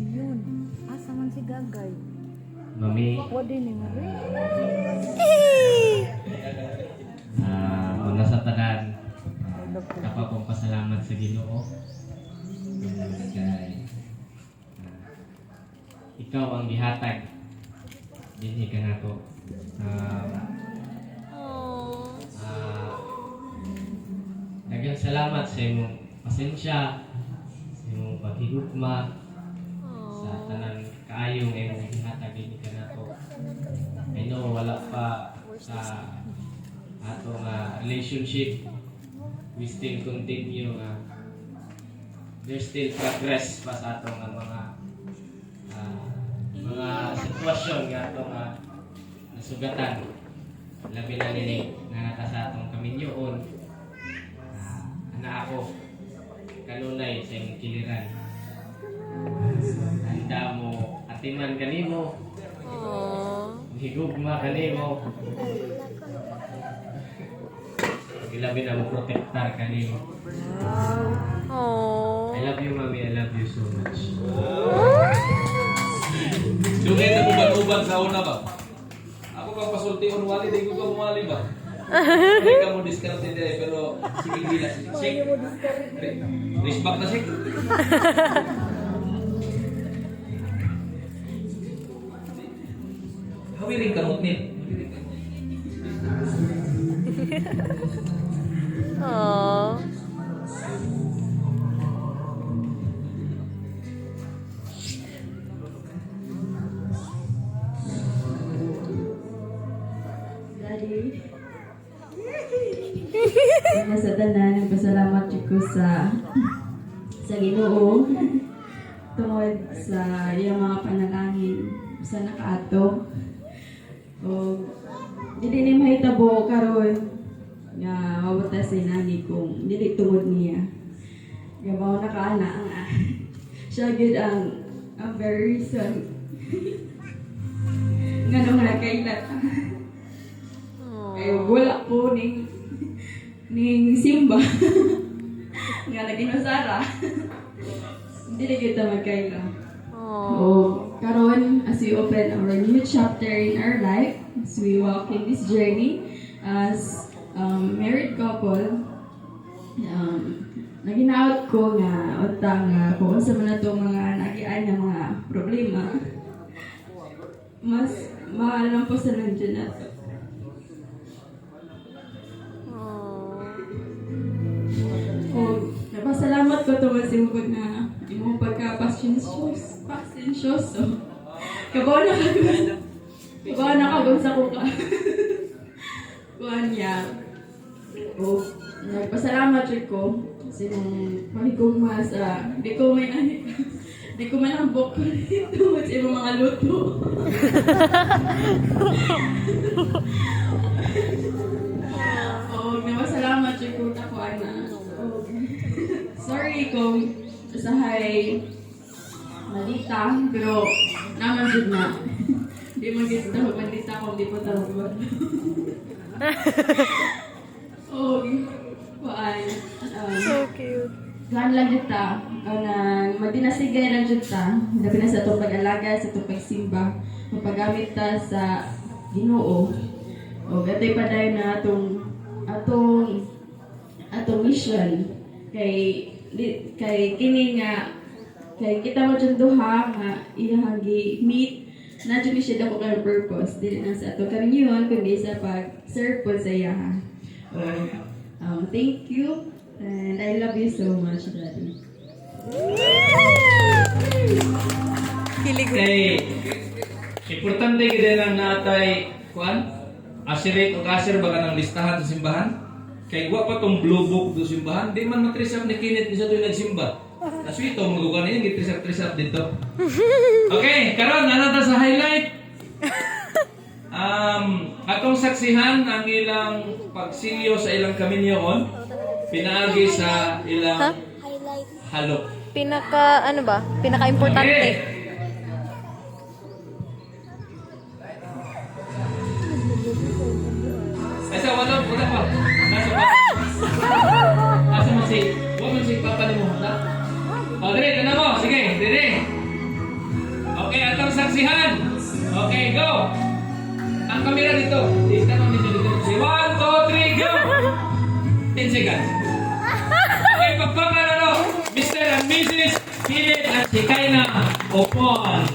Yun. Asa man si Gagay? Mami, Wadi ni mo rin. una sa tanan, kapag pasalamat sa Ginoo. Kay ikaw ang gihatag dinhi ka nato. Daghang salamat sa imong pasensya, sa imong paghigugma, sa tanan kaayong imong gihatag dinhi ka nato. I know wala pa sa ato nga relationship, we still continue there's still progress pa sa ato nga mga sitwasyon nga ato nga nasugatan, labi na nini nga nata sa atong kaminyoon. Ana ako kanunay sa imong kiliran, handa mo atiman kanimo, higugma kanimo, ilabi na mo protektar kanimo. I love you, Mami. I love you so much. Dugay na uban-uban sa una ba? Ako kang pasulti on wali, di ko ka mumali ba? Hindi ka mo diskarte dito, pero sige gila. Shake. Respect na shake. Hawiring kamot ni. Aww. Daddy. Sa tanan, nagpasalamat ko sa Ginoo tungod sa iyang mga panalangin sa nakaato. O dili ni mahitabo karon nga mabutas si nani kung dili tungod niya. Gabaw na kaana nga. Siya gid ang very reason nga nung nakailat. Kaya wala ko ning Simba nga naging Sara. Hindi na kita magkaila. Karon, as we open our new chapter in our life, as we walk in this journey as married couple, naginaot ko nga utang kung sa man itong mga nagian na mga problema, mas maalam po sa nandiyan nato. Napasalamat ko tungkol sa imong na imong pagka-pasensyoso. Kabaw na kagod sa kuka. Kuhan niya. Nagpasalamat rin ko sa imong mahigugma sa di ko man ang bok tungkol sa imong mga luto. Napasalamat rin ko na kuhan na. Sorry kung usahay malita, pero naman dyan na. Di mag-gets na malita kung di po talaga. Kuhaan. So cute. Kuhaan lang dyan ta. Magdinasigay lang dyan ta. Labi na sa itong pag-alaga, sa itong pagsimba. Mapagamit ta sa Ginoo. Gatay pa dahil na atong mission. Kay kini nga kay kita mo dyan duha nga iyang meet na dyan siya dako kay purpose dili na sa ato kaminyon kundi sa pag-serve po sa iya. Thank you and I love you so much, Daddy. Kilig. Kay importante gid lang natay kuan asirate o kasir baga ng listahan sa simbahan. Kay wa pa tong blue book do simbahan, di man matrisap ni kinit ni sa tuig nagsimba. Naswito magugan niya gitrisap dito. Okay, karon ana ta sa highlight. Atong saksihan ang ilang pagsilyo sa ilang kaminyoon, pinaagi sa ilang halok. Pinaka-importante. Okay. Asa wala pa. Asa man si Papa ni mo, ha? O, dire, tignan mo. Sige. saksihan. Okay, go! Ang kamera dito. Dito naman dito. 1, 2, 3, go! 10 seconds. Okay, pagpangalaw, Mr. and Mrs. Philip at si Kaina Opon.